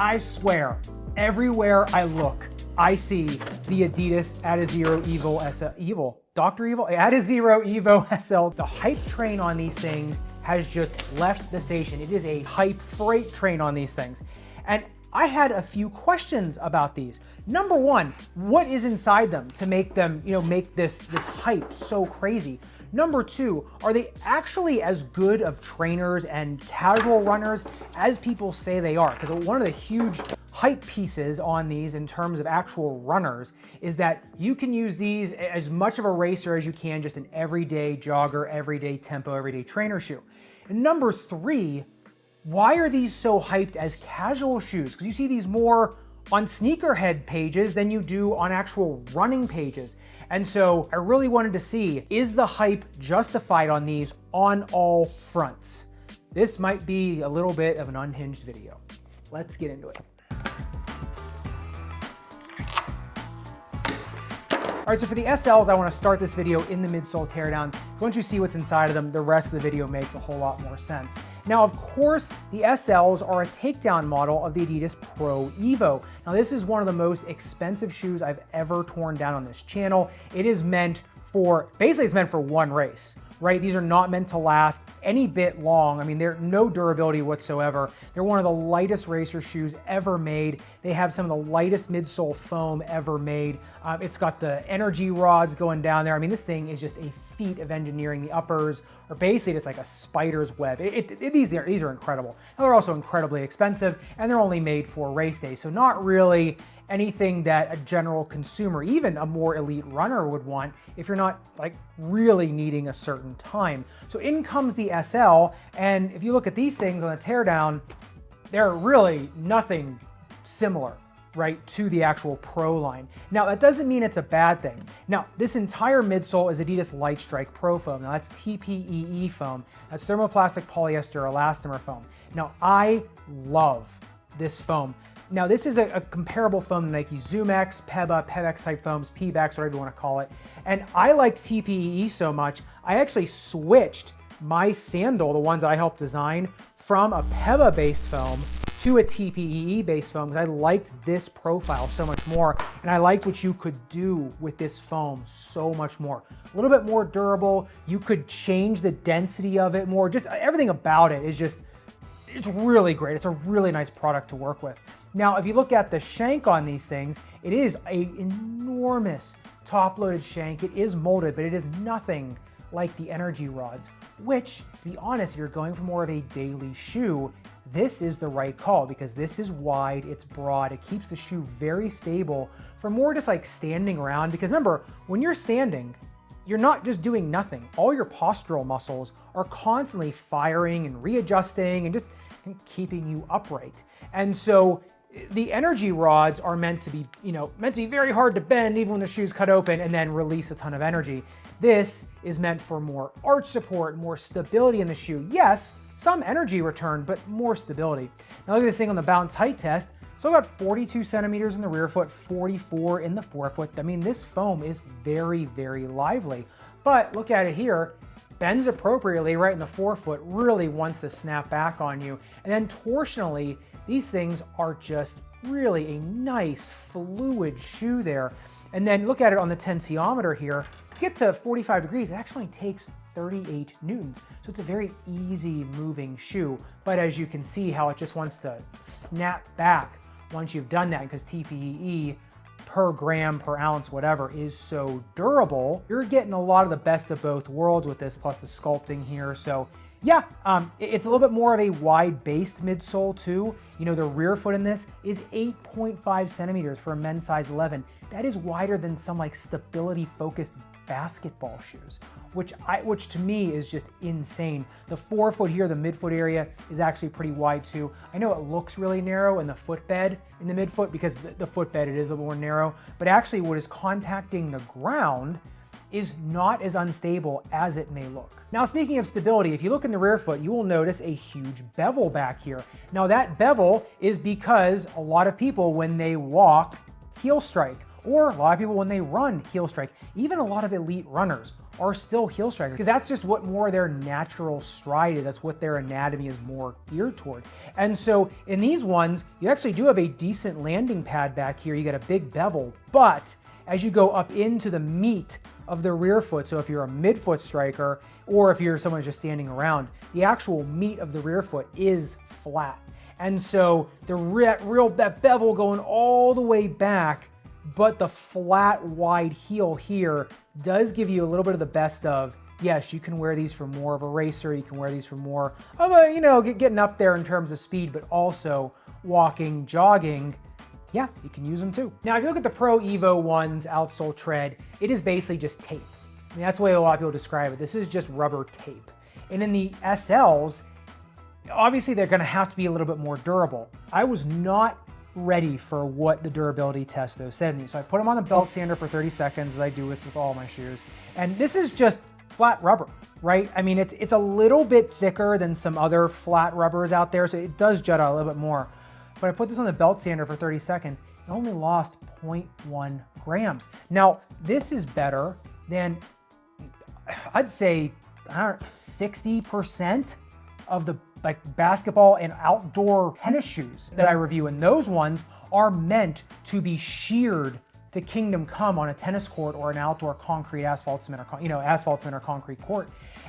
I swear, everywhere I look, I see the Adidas Adizero EVO SL, Adizero EVO SL. The hype train on these things has just left the station. It is a hype freight train on these things. And I had a few questions about these. Number one, what is inside them to make them, make this hype so crazy? Number two, are they actually as good of trainers and casual runners as people say they are? Because one of the huge hype pieces on these in terms of actual runners is that you can use these as much of a racer as you can, just an everyday jogger, everyday tempo, everyday trainer shoe. And number three, why are these so hyped as casual shoes? Because you see these more on sneakerhead pages than you do on actual running pages. And so I really wanted to see, is the hype justified on these on all fronts? This might be a little bit of an unhinged video. Let's get into it. All right, so for the SLs, I want to start this video in the midsole teardown. Once you see what's inside of them, the rest of the video makes a whole lot more sense. Now, of course, the SLs are a takedown model of the Adidas Pro Evo. Now, this is one of the most expensive shoes I've ever torn down on this channel. It is meant for, basically it's meant for one race, right? These are not meant to last any bit long. I mean, they're no durability whatsoever. They're one of the lightest racer shoes ever made. They have some of the lightest midsole foam ever made. It's got the energy rods going down there. I mean, this thing is just a feat of engineering. The uppers are basically just like a spider's web. These are incredible. And they're also incredibly expensive, and they're only made for race day. So not really anything that a general consumer, even a more elite runner, would want if you're not like really needing a certain time. So in comes the SL, and if you look at these things on a teardown, they're really nothing similar, right, to the actual Pro line. Now, that doesn't mean it's a bad thing. Now, this entire midsole is Adidas Light Strike Pro foam. Now, that's TPEE foam. That's thermoplastic polyester elastomer foam. Now, I love this foam. Now, this is a comparable foam to Nike Zoom X, Peba, Pebex type foams, Pebax, whatever you want to call it. And I liked TPEE so much, I actually switched my sandal, the ones I helped design, from a Peba-based foam to a TPEE-based foam because I liked this profile so much more, and I liked what you could do with this foam so much more. A little bit more durable, you could change the density of it more, just everything about it is just, it's really great. It's a really nice product to work with. Now, if you look at the shank on these things, it is an enormous top-loaded shank. It is molded, but it is nothing like the energy rods, which, to be honest, if you're going for more of a daily shoe, this is the right call because this is wide, it's broad, it keeps the shoe very stable for more just like standing around. Because remember, when you're standing, you're not just doing nothing. All your postural muscles are constantly firing and readjusting and just keeping you upright. And so the energy rods are meant to be, very hard to bend even when the shoe's cut open and then release a ton of energy. This is meant for more arch support, more stability in the shoe. Yes, some energy return, but more stability. Now look at this thing on the bounce height test. So I got 42 centimeters in the rear foot, 44 in the forefoot. I mean, this foam is very, very lively. But look at it here, bends appropriately right in the forefoot, really wants to snap back on you. And then torsionally, these things are just really a nice fluid shoe there. And then look at it on the tensiometer here. To get to 45 degrees, it actually takes 38 newtons. So it's a very easy moving shoe. But as you can see how it just wants to snap back once you've done that, because TPEE per gram, per ounce, whatever, is so durable. You're getting a lot of the best of both worlds with this, plus the sculpting here. So yeah, it's a little bit more of a wide-based midsole too. The rear foot in this is 8.5 centimeters for a men's size 11. That is wider than some like stability-focused basketball shoes, which to me is just insane. The forefoot here, the midfoot area, is actually pretty wide too. I know it looks really narrow in the footbed in the midfoot because the footbed, it is a little more narrow, but actually what is contacting the ground is not as unstable as it may look. Now, speaking of stability, if you look in the rear foot, you will notice a huge bevel back here. Now that bevel is because a lot of people, when they walk, heel strike, or a lot of people when they run, heel strike. Even a lot of elite runners are still heel strikers, because that's just what more their natural stride is. That's what their anatomy is more geared toward. And so in these ones, you actually do have a decent landing pad back here. You got a big bevel, but as you go up into the meat of the rear foot, so if you're a midfoot striker, or if you're someone just standing around, the actual meat of the rear foot is flat. And so that bevel going all the way back, but the flat, wide heel here does give you a little bit of the best of, yes, you can wear these for more of a racer, you can wear these for more of a, getting up there in terms of speed, but also walking, jogging, yeah, you can use them too. Now, if you look at the Pro Evo one's outsole tread, it is basically just tape. I mean, that's the way a lot of people describe it. This is just rubber tape. And in the SLs, obviously they're gonna have to be a little bit more durable. I was not ready for what the durability test though said to me. So I put them on the belt sander for 30 seconds, as I do with all my shoes. And this is just flat rubber, right? I mean, it's a little bit thicker than some other flat rubbers out there, so it does jut out a little bit more. But I put this on the belt sander for 30 seconds, it only lost 0.1 grams. Now, this is better than, I'd say, 60% of the basketball and outdoor tennis shoes that I review, and those ones are meant to be sheared to kingdom come on a tennis court or an outdoor concrete asphalt cement or concrete court.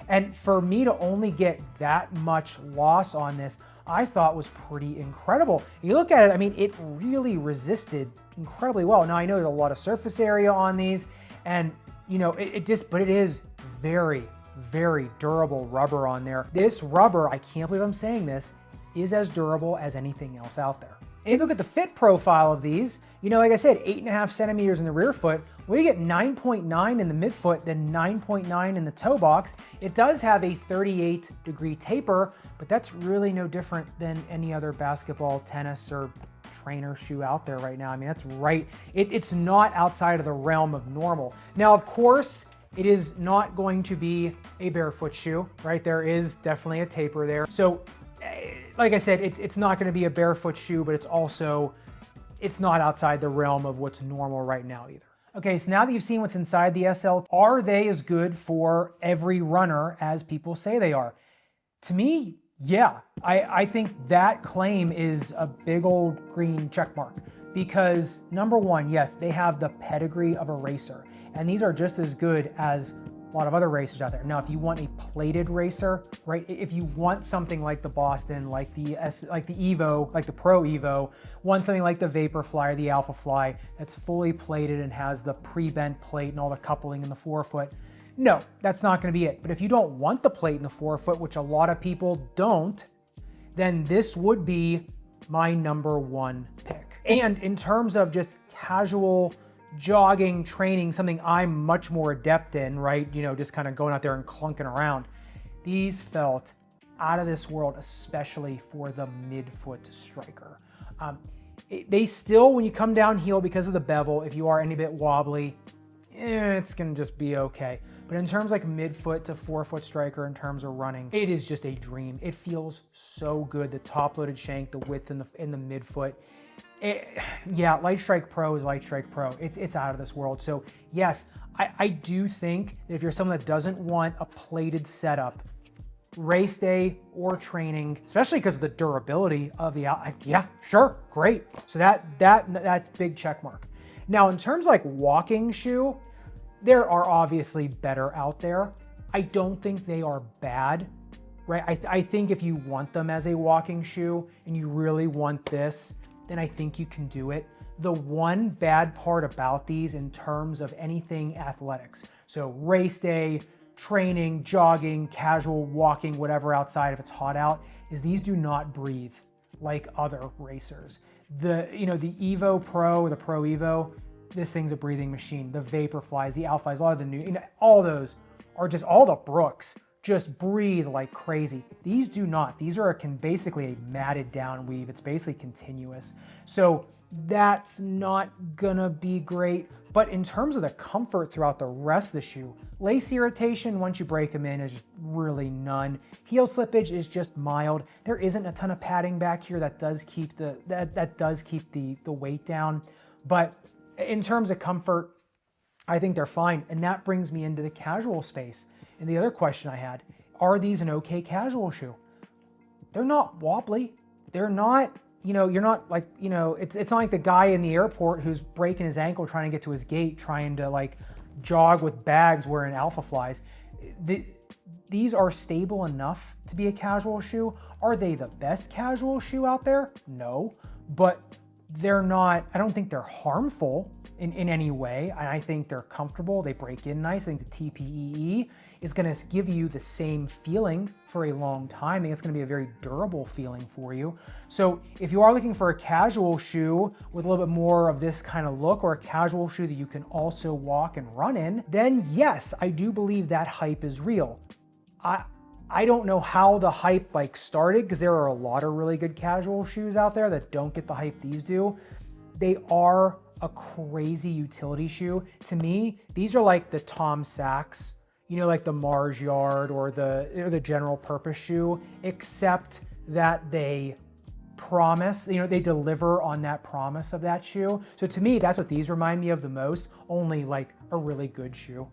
And for me to only get that much loss on this, I thought was pretty incredible. You look at it, I mean, it really resisted incredibly well. Now I know there's a lot of surface area on these, and but it is very, very durable rubber on there. This rubber, I can't believe I'm saying this, is as durable as anything else out there. And if you look at the fit profile of these, like I said, 8.5 centimeters in the rear foot, we get 9.9 in the midfoot, then 9.9 in the toe box. It does have a 38-degree taper, but that's really no different than any other basketball, tennis, or trainer shoe out there right now. I mean, that's right. It's not outside of the realm of normal. Now, of course, it is not going to be a barefoot shoe, right? There is definitely a taper there. So, like I said, it's not going to be a barefoot shoe, but it's not outside the realm of what's normal right now either. Okay, so now that you've seen what's inside the SL, are they as good for every runner as people say they are? To me, yeah. I think that claim is a big old green check mark, because number one, yes, they have the pedigree of a racer, and these are just as good as a lot of other racers out there. Now, if you want a plated racer, right? If you want something like the Boston, like the Evo, like the Pro Evo, want something like the Vaporfly or the Alpha Fly that's fully plated and has the pre-bent plate and all the coupling in the forefoot, no, that's not going to be it. But if you don't want the plate in the forefoot, which a lot of people don't, then this would be my number one pick. And in terms of just casual jogging, training, something I'm much more adept in, right? Just kind of going out there and clunking around. These felt out of this world, especially for the midfoot striker. They still, when you come downhill because of the bevel, if you are any bit wobbly, it's gonna just be okay. But in terms like midfoot to forefoot striker, in terms of running, it is just a dream. It feels so good. The top-loaded shank, the width in the midfoot. Yeah, Light Strike Pro is Light Strike Pro. It's out of this world. So yes, I do think that if you're someone that doesn't want a plated setup, race day or training, especially because of the durability of the yeah, sure, great. So that's big check mark. Now, in terms of like walking shoe, there are obviously better out there. I don't think they are bad, right? I think if you want them as a walking shoe and you really want this, then I think you can do it. The one bad part about these in terms of anything athletics, so race day, training, jogging, casual walking, whatever outside if it's hot out, is these do not breathe like other racers. The Evo Pro, the Pro Evo, this thing's a breathing machine. The Vaporflies, the Alphas, a lot of the new, all those are just, all the Brooks just breathe like crazy. These do not. These are basically a matted down weave. It's basically continuous. So that's not gonna be great. But in terms of the comfort throughout the rest of the shoe, lace irritation once you break them in is just really none. Heel slippage is just mild. There isn't a ton of padding back here that does keep the weight down. But in terms of comfort, I think they're fine. And that brings me into the casual space. And the other question I had, are these an okay casual shoe? They're not wobbly. They're not, you're not like, it's not like the guy in the airport who's breaking his ankle trying to get to his gate, trying to like jog with bags wearing Alpha Flies. These are stable enough to be a casual shoe. Are they the best casual shoe out there? No, but they're not, I don't think they're harmful in any way. I think they're comfortable, they break in nice. I think the TPEE is gonna give you the same feeling for a long time. I think it's gonna be a very durable feeling for you. So if you are looking for a casual shoe with a little bit more of this kind of look, or a casual shoe that you can also walk and run in, then yes, I do believe that hype is real. I don't know how the hype like started, because there are a lot of really good casual shoes out there that don't get the hype these do. They are a crazy utility shoe. To me, these are like the Tom Sachs, like the Mars Yard or the general purpose shoe, except that they promise, they deliver on that promise of that shoe. So to me, that's what these remind me of the most, only like a really good shoe,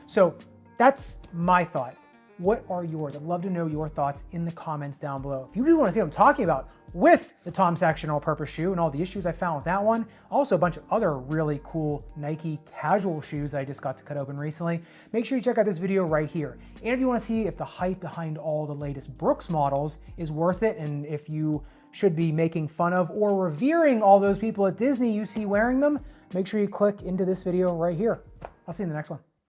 So that's my thought. What are yours? I'd love to know your thoughts in the comments down below. If you do want to see what I'm talking about with the Tom Sachs general purpose shoe and all the issues I found with that one, also a bunch of other really cool Nike casual shoes that I just got to cut open recently, make sure you check out this video right here. And if you want to see if the hype behind all the latest Brooks models is worth it, and if you should be making fun of or revering all those people at Disney you see wearing them, make sure you click into this video right here. I'll see you in the next one.